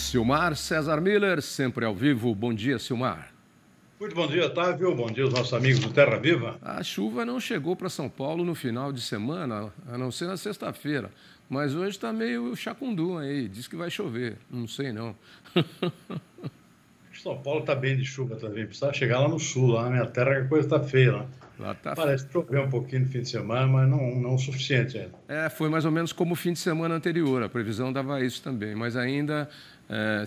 Silmar César Miller, sempre ao vivo. Bom dia, Silmar. Muito bom dia, Otávio. Bom dia aos nossos amigos do Terra Viva. A chuva não chegou para São Paulo no final de semana, a não ser na sexta-feira. Mas hoje está meio chacundu aí, diz que vai chover. Não sei, não. São Paulo está bem de chuva também. Precisa chegar lá no sul, lá na minha terra, que a coisa está feia lá. Lá tá... Parece que choveu um pouquinho no fim de semana, mas não o suficiente ainda. Foi mais ou menos como o fim de semana anterior. A previsão dava isso também. Mas ainda,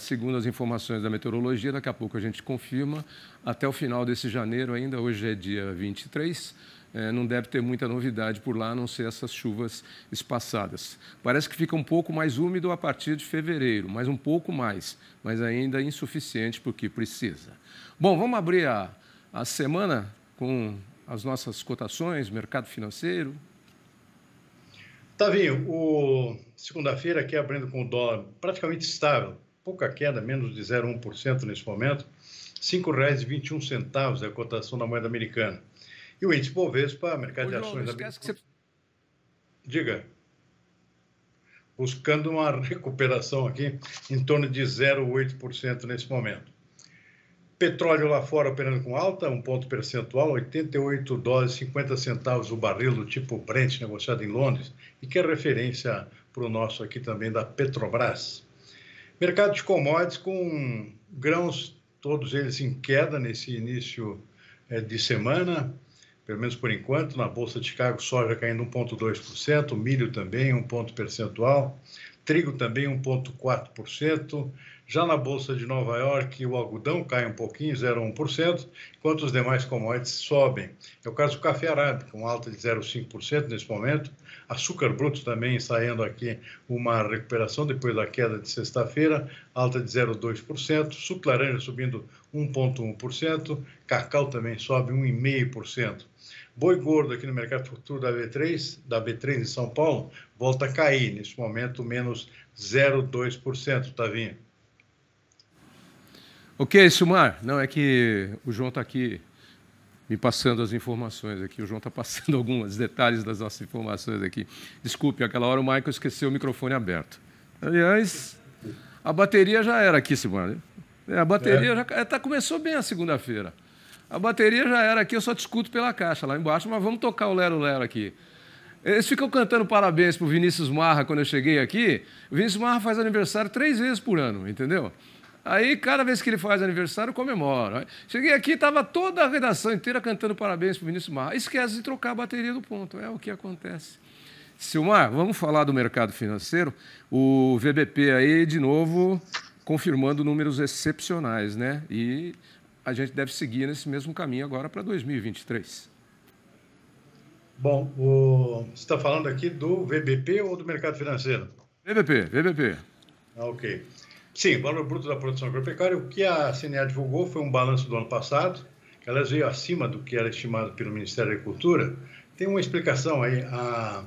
segundo as informações da meteorologia, daqui a pouco a gente confirma, até o final desse janeiro ainda, hoje é dia 23, não deve ter muita novidade por lá, a não ser essas chuvas espaçadas. Parece que fica um pouco mais úmido a partir de fevereiro, mas um pouco mais, mas ainda insuficiente porque precisa. Bom, vamos abrir a semana com as nossas cotações, mercado financeiro. Tavinho, segunda-feira aqui abrindo com o dólar praticamente estável, pouca queda, menos de 0,1% nesse momento, R$ 5,21 é a cotação da moeda americana. E o índice Bovespa, mercado de ações... Não esquece que você... Diga. Buscando uma recuperação aqui em torno de 0,8% nesse momento. Petróleo lá fora operando com alta, 1 ponto percentual, $88,50 o barril do tipo Brent, negociado em Londres, e que é referência para o nosso aqui também da Petrobras. Mercado de commodities com grãos, todos eles em queda nesse início de semana, pelo menos por enquanto. Na Bolsa de Chicago, soja caindo 1,2%, milho também 1 ponto percentual, trigo também 1,4%. Já na Bolsa de Nova York, o algodão cai um pouquinho, 0,1%, enquanto os demais commodities sobem. É o caso do café arábica, com alta de 0,5% nesse momento. Açúcar bruto também saindo aqui uma recuperação depois da queda de sexta-feira, alta de 0,2%. Suco laranja subindo 1,1%. Cacau também sobe 1,5%. Boi gordo aqui no mercado futuro da B3 em São Paulo, volta a cair, nesse momento menos 0,2%, Tavinho. Ok, Silmar. Não, é que o João está aqui me passando as informações aqui. O João está passando alguns detalhes das nossas informações aqui. Desculpe, aquela hora o Michael esqueceu o microfone aberto. Aliás, a bateria já era aqui, Silmar. A bateria já começou bem a segunda-feira. A bateria já era aqui, eu só te escuto pela caixa lá embaixo, mas vamos tocar o Lero Lero aqui. Eles ficam cantando parabéns para o Vinícius Marra quando eu cheguei aqui. O Vinícius Marra faz aniversário 3 vezes por ano, entendeu? Aí, cada vez que ele faz aniversário, eu comemoro. Cheguei aqui, estava toda a redação inteira cantando parabéns para o Vinícius Marra. Esquece de trocar a bateria do ponto, é o que acontece. Silmar, vamos falar do mercado financeiro. O VBP aí, de novo, confirmando números excepcionais, né? E a gente deve seguir nesse mesmo caminho agora para 2023. Bom, você está falando aqui do VBP ou do mercado financeiro? VBP. Ok. Sim, valor bruto da produção agropecuária. O que a CNA divulgou foi um balanço do ano passado, que ela veio acima do que era estimado pelo Ministério da Agricultura. Tem uma explicação aí, a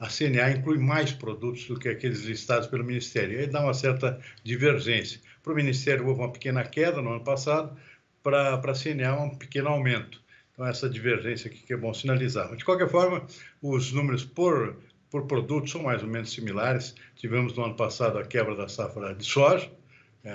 CNA inclui mais produtos do que aqueles listados pelo Ministério, e aí dá uma certa divergência. Para o Ministério houve uma pequena queda no ano passado, para a CNA um pequeno aumento. Então, essa divergência aqui que é bom sinalizar. Mas, de qualquer forma, os números por produto são mais ou menos similares. Tivemos no ano passado a quebra da safra de soja,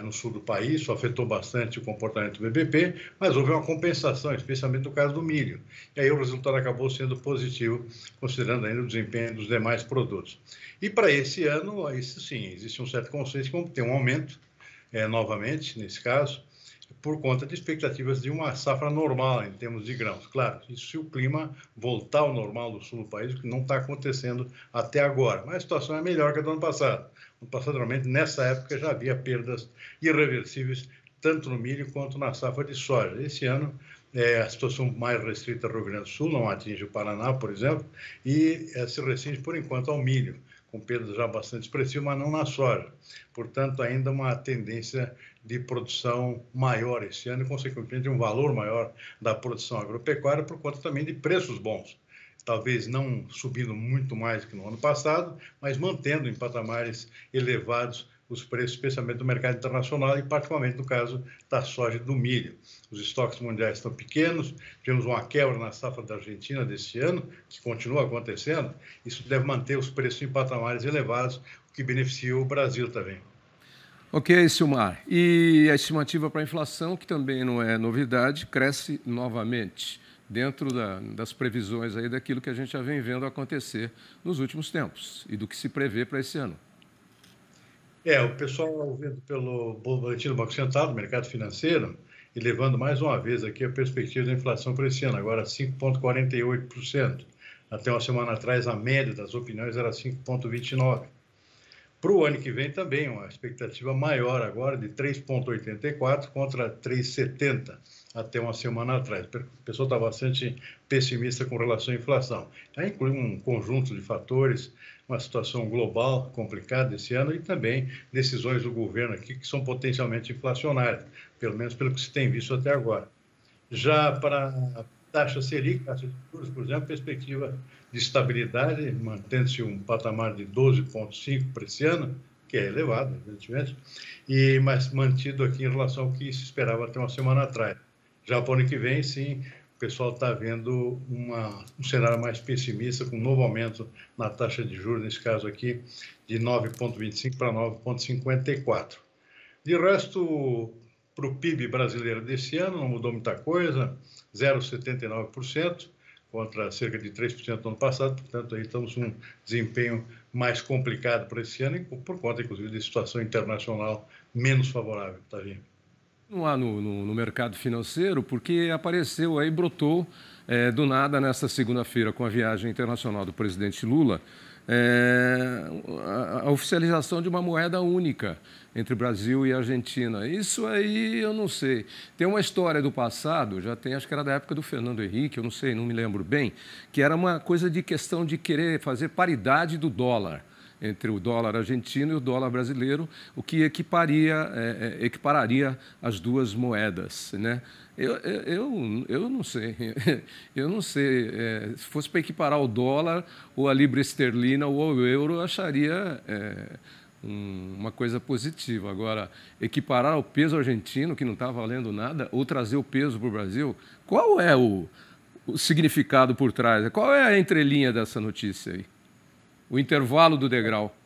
no sul do país, isso afetou bastante o comportamento do BBP, mas houve uma compensação, especialmente no caso do milho. E aí o resultado acabou sendo positivo, considerando ainda o desempenho dos demais produtos. E para esse ano, isso sim, existe um certo consenso que vamos ter um aumento, novamente, nesse caso, por conta de expectativas de uma safra normal em termos de grãos. Claro, isso se o clima voltar ao normal do sul do país, o que não está acontecendo até agora. Mas a situação é melhor que a do ano passado. No ano passado, realmente, nessa época, já havia perdas irreversíveis, tanto no milho quanto na safra de soja. Esse ano, a situação mais restrita ao Rio Grande do Sul, não atinge o Paraná, por exemplo, e se restringe, por enquanto, ao milho, com perdas já bastante expressivas, mas não na soja. Portanto, ainda uma tendência de produção maior esse ano e, consequentemente, um valor maior da produção agropecuária por conta também de preços bons. Talvez não subindo muito mais que no ano passado, mas mantendo em patamares elevados os preços, especialmente do mercado internacional e, particularmente, no caso da soja e do milho. Os estoques mundiais estão pequenos, tivemos uma quebra na safra da Argentina deste ano, que continua acontecendo. Isso deve manter os preços em patamares elevados, o que beneficia o Brasil também. Ok, Silmar. E a estimativa para a inflação, que também não é novidade, cresce novamente, dentro das previsões aí daquilo que a gente já vem vendo acontecer nos últimos tempos e do que se prevê para esse ano. O pessoal vendo pelo boletim do Banco Central, do mercado financeiro, e levando mais uma vez aqui a perspectiva da inflação para esse ano, agora 5,48%. Até uma semana atrás, a média das opiniões era 5,29%. Para o ano que vem também, uma expectativa maior agora de 3,84 contra 3,70 até uma semana atrás. O pessoal está bastante pessimista com relação à inflação. Inclui um conjunto de fatores, uma situação global complicada esse ano e também decisões do governo aqui que são potencialmente inflacionárias, pelo menos pelo que se tem visto até agora. Já para a taxa Selic, taxa de juros, por exemplo, perspectiva de estabilidade, mantendo-se um patamar de 12,5 para esse ano, que é elevado, evidentemente, mas mantido aqui em relação ao que se esperava até uma semana atrás. Já para o ano que vem, sim, o pessoal está vendo um cenário mais pessimista, com um novo aumento na taxa de juros, nesse caso aqui, de 9,25 para 9,54. De resto, para o PIB brasileiro desse ano, não mudou muita coisa, 0,79%, contra cerca de 3% no ano passado, portanto, aí estamos com um desempenho mais complicado para esse ano, por conta, inclusive, de situação internacional menos favorável, tá vendo? Não há no mercado financeiro, porque apareceu aí, brotou do nada nesta segunda-feira, com a viagem internacional do presidente Lula, a oficialização de uma moeda única entre Brasil e Argentina. Isso aí eu não sei. Tem uma história do passado, já tem, acho que era da época do Fernando Henrique, eu não sei, não me lembro bem, que era uma coisa de questão de querer fazer paridade do dólar entre o dólar argentino e o dólar brasileiro, o que equipararia as duas moedas, né? Eu não sei. Eu não sei. Se fosse para equiparar o dólar, ou a libra esterlina, ou o euro, eu acharia uma coisa positiva. Agora, equiparar o peso argentino, que não está valendo nada, ou trazer o peso para o Brasil, qual é o significado por trás? Qual é a entrelinha dessa notícia aí? O intervalo do degrau.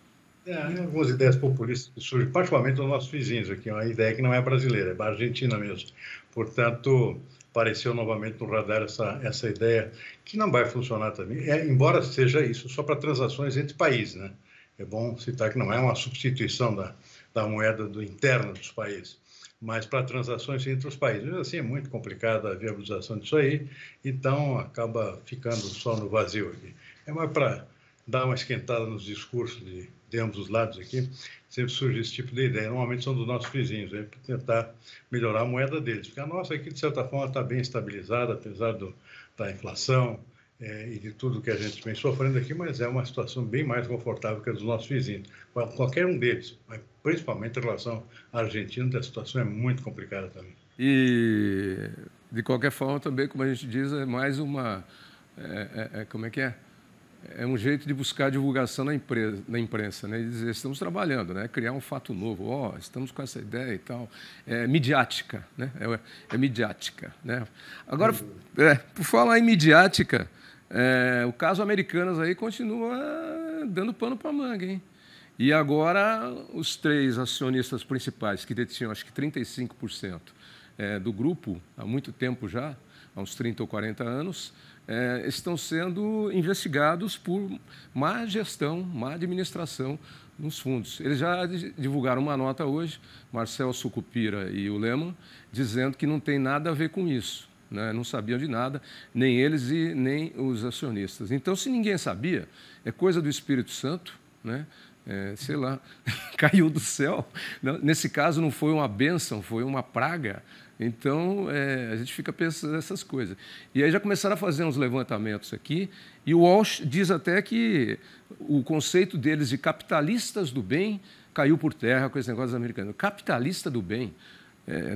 Algumas ideias populistas que surgem, particularmente dos nossos vizinhos aqui, uma ideia que não é brasileira, é argentina mesmo. Portanto, apareceu novamente no radar essa ideia, que não vai funcionar também, embora seja isso só para transações entre países, né? É bom citar que não é uma substituição da moeda interna dos países, mas para transações entre os países. Mas, assim, é muito complicada a viabilização disso aí, então acaba ficando só no vazio aqui. É mais para dar uma esquentada nos discursos de ambos os lados aqui, sempre surge esse tipo de ideia. Normalmente são dos nossos vizinhos, para tentar melhorar a moeda deles. Porque a nossa aqui, de certa forma, está bem estabilizada, apesar da inflação e de tudo que a gente vem sofrendo aqui, mas é uma situação bem mais confortável que a dos nossos vizinhos. Qualquer um deles, mas principalmente em relação à Argentina, a situação é muito complicada também. E, de qualquer forma, também, como a gente diz, é mais uma... como é que é? É um jeito de buscar divulgação na imprensa, né? E dizer, estamos trabalhando, né? Criar um fato novo, estamos com essa ideia e tal. É midiática, né? É midiática, né? Agora, por falar em midiática, o caso Americanas aí continua dando pano para manga, hein? E agora os 3 acionistas principais, que detinham acho que 35% do grupo, há muito tempo já, há uns 30 ou 40 anos, estão sendo investigados por má gestão, má administração nos fundos. Eles já divulgaram uma nota hoje, Marcel Sucupira e o Lehmann, dizendo que não tem nada a ver com isso, né? Não sabiam de nada, nem eles e nem os acionistas. Então, se ninguém sabia, é coisa do Espírito Santo, né? Sei lá, caiu do céu. Nesse caso, não foi uma bênção, foi uma praga. Então, a gente fica pensando nessas coisas. E aí já começaram a fazer uns levantamentos aqui, e o Walsh diz até que o conceito deles de capitalistas do bem caiu por terra com esse negócio americano. Capitalista do bem.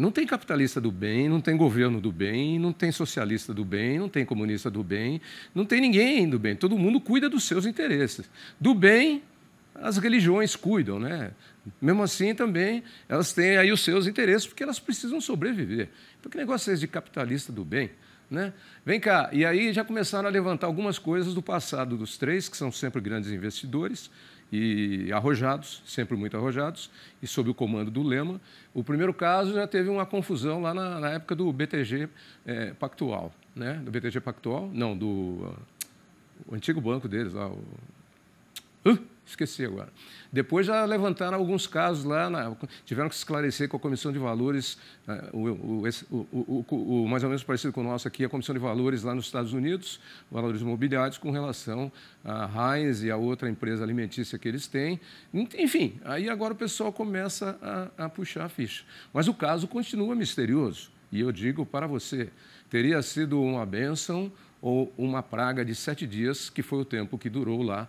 Não tem capitalista do bem, não tem governo do bem, não tem socialista do bem, não tem comunista do bem, não tem ninguém do bem. Todo mundo cuida dos seus interesses. Do bem, as religiões cuidam, né? Mesmo assim, também, elas têm aí os seus interesses, porque elas precisam sobreviver. Então, que negócio é esse de capitalista do bem? Né? Vem cá, e aí já começaram a levantar algumas coisas do passado dos 3, que são sempre grandes investidores, e arrojados, sempre muito arrojados, e sob o comando do Lema. O primeiro caso já teve uma confusão lá na época do BTG Pactual, né? Do BTG Pactual, não, o antigo banco deles lá, esqueci agora. Depois já levantaram alguns casos lá, tiveram que esclarecer com a Comissão de Valores, mais ou menos parecido com o nosso aqui, a Comissão de Valores lá nos Estados Unidos, valores imobiliários, com relação à Heinz e a outra empresa alimentícia que eles têm. Enfim, aí agora o pessoal começa a puxar a ficha. Mas o caso continua misterioso. E eu digo para você, teria sido uma bênção ou uma praga de 7 dias, que foi o tempo que durou lá.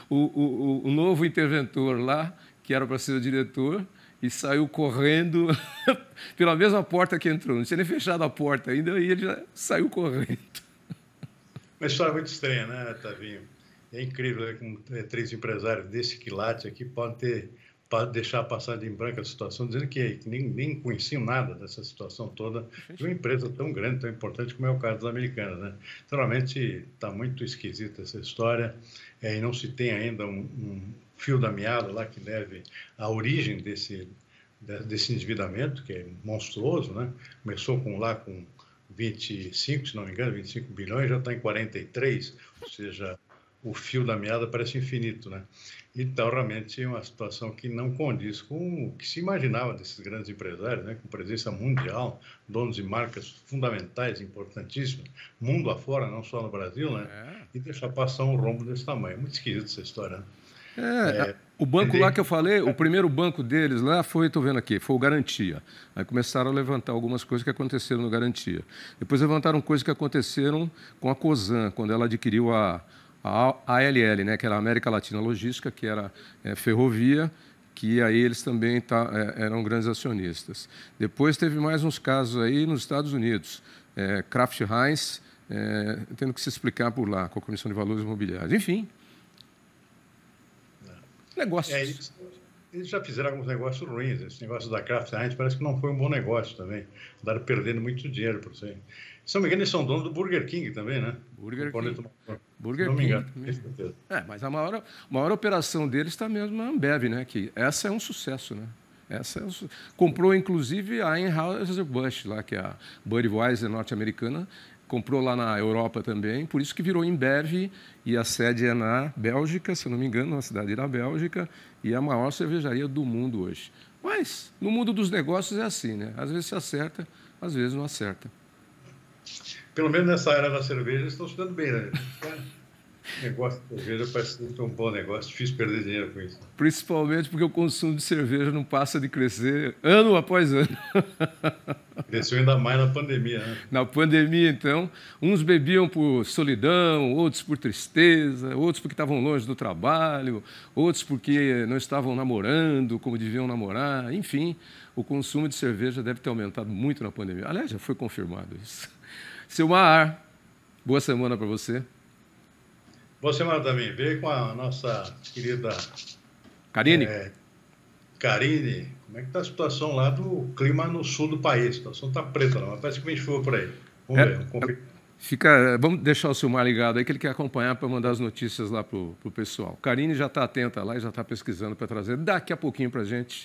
O novo interventor lá, que era para ser o diretor, e saiu correndo pela mesma porta que entrou. Não tinha nem fechado a porta ainda, e ele já saiu correndo. Uma história muito estranha, né, Tavinho? É incrível, né, como 3 empresários desse quilate aqui podem deixar passar em branco a situação, dizendo que nem conheciam nada dessa situação toda de uma empresa tão grande, tão importante como é o caso dos americanos, né? Então, realmente está muito esquisita essa história, e não se tem ainda um fio da meada lá que leve à origem desse endividamento, que é monstruoso, né? Começou com 25, se não me engano, 25 bilhões, já está em 43, ou seja, o fio da meada parece infinito, né? Então, realmente, é uma situação que não condiz com o que se imaginava desses grandes empresários, né? Com presença mundial, donos de marcas fundamentais, importantíssimas, mundo afora, não só no Brasil, né? E deixar passar um rombo desse tamanho. Muito esquisito essa história, né? O banco lá que eu falei, o primeiro banco deles lá foi, estou vendo aqui, foi o Garantia. Aí começaram a levantar algumas coisas que aconteceram no Garantia. Depois levantaram coisas que aconteceram com a Cosan, quando ela adquiriu a ALL, né, que era a América Latina Logística, que era ferrovia, que aí eles também eram grandes acionistas. Depois teve mais uns casos aí nos Estados Unidos, Kraft Heinz, tendo que se explicar por lá, com a Comissão de Valores Imobiliários. Enfim, negócios. Eles já fizeram alguns negócios ruins. Esse negócio da Kraft Heinz parece que não foi um bom negócio também. Andaram perdendo muito dinheiro por isso aí. Se não me engano, eles são donos do Burger King também, né? Burger King. Não me engano. Mas a maior operação deles está mesmo na Ambev, né? Que essa é um sucesso, né? Comprou, inclusive, a Anheuser-Busch, lá, que é a Budweiser norte-americana, comprou lá na Europa também, por isso que virou Embev, e a sede é na Bélgica, se eu não me engano, uma cidade da Bélgica, e é a maior cervejaria do mundo hoje. Mas, no mundo dos negócios é assim, né? Às vezes se acerta, às vezes não acerta. Pelo menos nessa área da cerveja, eles estão se dando bem, né? O negócio de cerveja parece ser um bom negócio, difícil perder dinheiro com isso. Principalmente porque o consumo de cerveja não passa de crescer ano após ano. Cresceu ainda mais na pandemia, né? Na pandemia, então, uns bebiam por solidão, outros por tristeza, outros porque estavam longe do trabalho, outros porque não estavam namorando como deviam namorar. Enfim, o consumo de cerveja deve ter aumentado muito na pandemia. Aliás, já foi confirmado isso. Silmar, boa semana para você. Boa semana também. Veio com a nossa querida Karine. Karine, como é que está a situação lá do clima no sul do país? A situação está preta, não, mas parece que vem chuva por aí. Vamos ver, vamos conferir. Vamos deixar o Silmar ligado aí, que ele quer acompanhar para mandar as notícias lá para o pessoal. Karine já está atenta lá e já está pesquisando para trazer daqui a pouquinho para a gente.